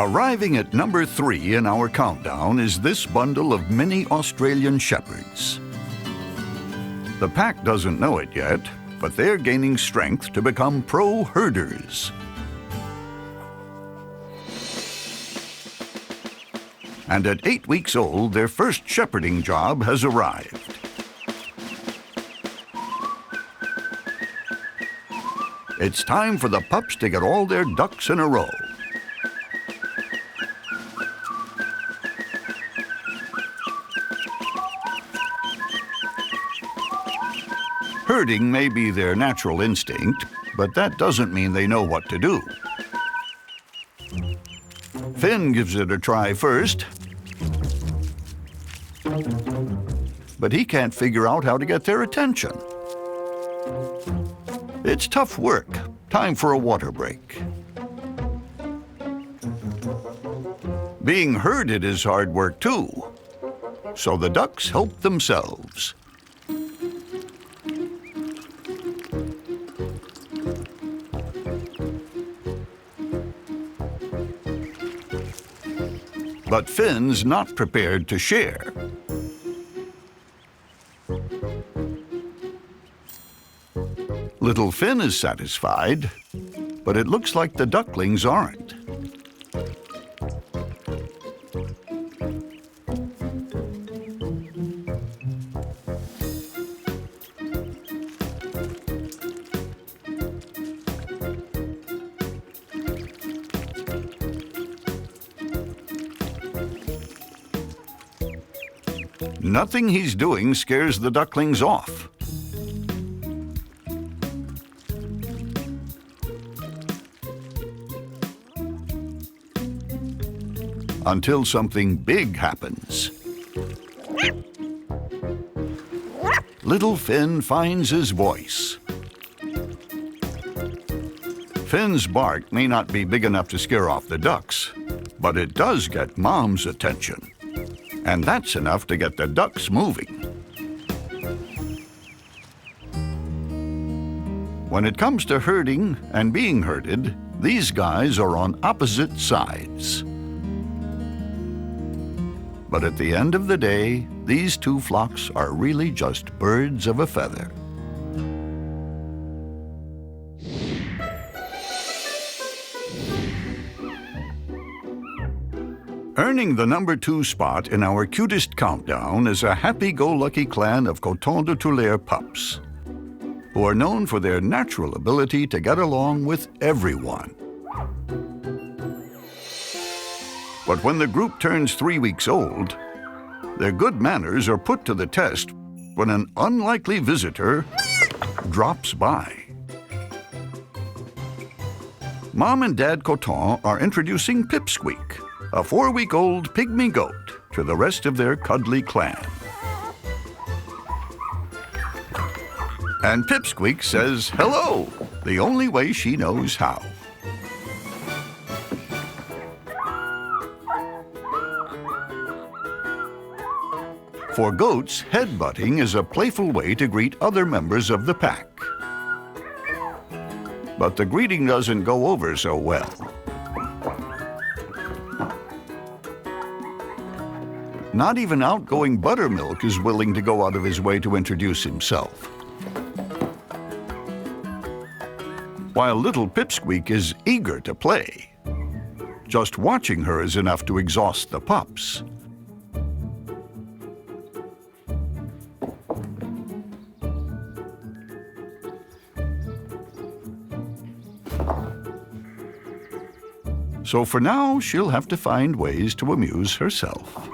Arriving at number 3 in our countdown is this bundle of mini Australian Shepherds. The pack doesn't know it yet, but they're gaining strength to become pro herders. And at 8 weeks old, their first shepherding job has arrived. It's time for the pups to get all their ducks in a row. Herding may be their natural instinct, but that doesn't mean they know what to do. Finn gives it a try first, but he can't figure out how to get their attention. It's tough work. Time for a water break. Being herded is hard work too, so the ducks help themselves. But Finn's not prepared to share. Little Finn is satisfied, but it looks like the ducklings aren't. Nothing he's doing scares the ducklings off. Until something big happens. Little Finn finds his voice. Finn's bark may not be big enough to scare off the ducks, but it does get Mom's attention. And that's enough to get the ducks moving. When it comes to herding and being herded, these guys are on opposite sides. But at the end of the day, these two flocks are really just birds of a feather. Earning the number 2 spot in our cutest countdown is a happy-go-lucky clan of Coton de Tulear pups, who are known for their natural ability to get along with everyone. But when the group turns 3 weeks old, their good manners are put to the test when an unlikely visitor drops by. Mom and Dad Coton are introducing Pipsqueak, a 4-week-old pygmy goat, to the rest of their cuddly clan. And Pipsqueak says hello, the only way she knows how. For goats, headbutting is a playful way to greet other members of the pack. But the greeting doesn't go over so well. Not even outgoing Buttermilk is willing to go out of his way to introduce himself. While little Pipsqueak is eager to play, just watching her is enough to exhaust the pups. So for now, she'll have to find ways to amuse herself.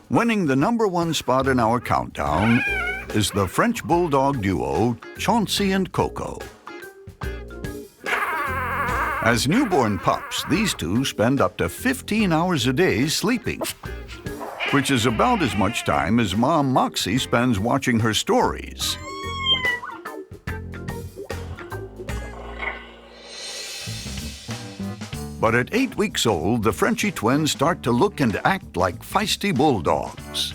Winning the number 1 spot in our countdown is the French Bulldog duo, Chauncey and Coco. As newborn pups, these two spend up to 15 hours a day sleeping, which is about as much time as Mom Moxie spends watching her stories. But at 8 weeks old, the Frenchie twins start to look and act like feisty bulldogs.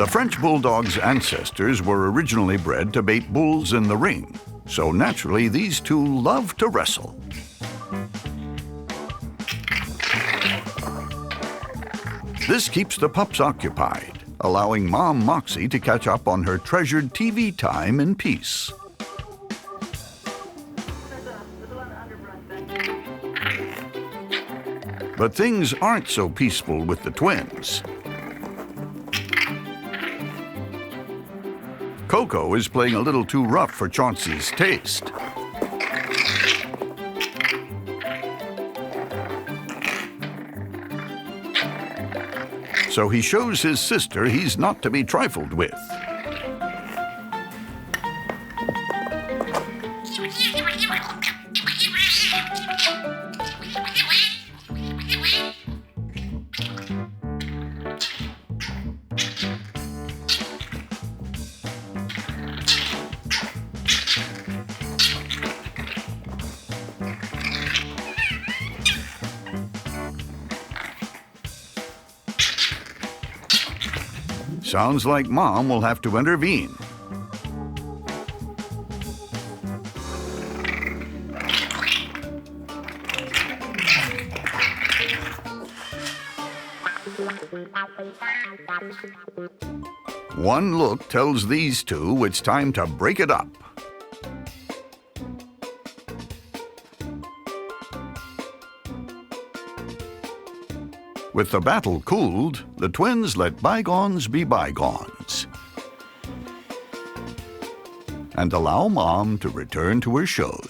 The French Bulldog's ancestors were originally bred to bait bulls in the ring, so naturally these two love to wrestle. This keeps the pups occupied, allowing Mom Moxie to catch up on her treasured TV time in peace. But things aren't so peaceful with the twins. Coco is playing a little too rough for Chauncey's taste. So he shows his sister he's not to be trifled with. Sounds like Mom will have to intervene. One look tells these two it's time to break it up. With the battle cooled, the twins let bygones be bygones and allow Mom to return to her shows.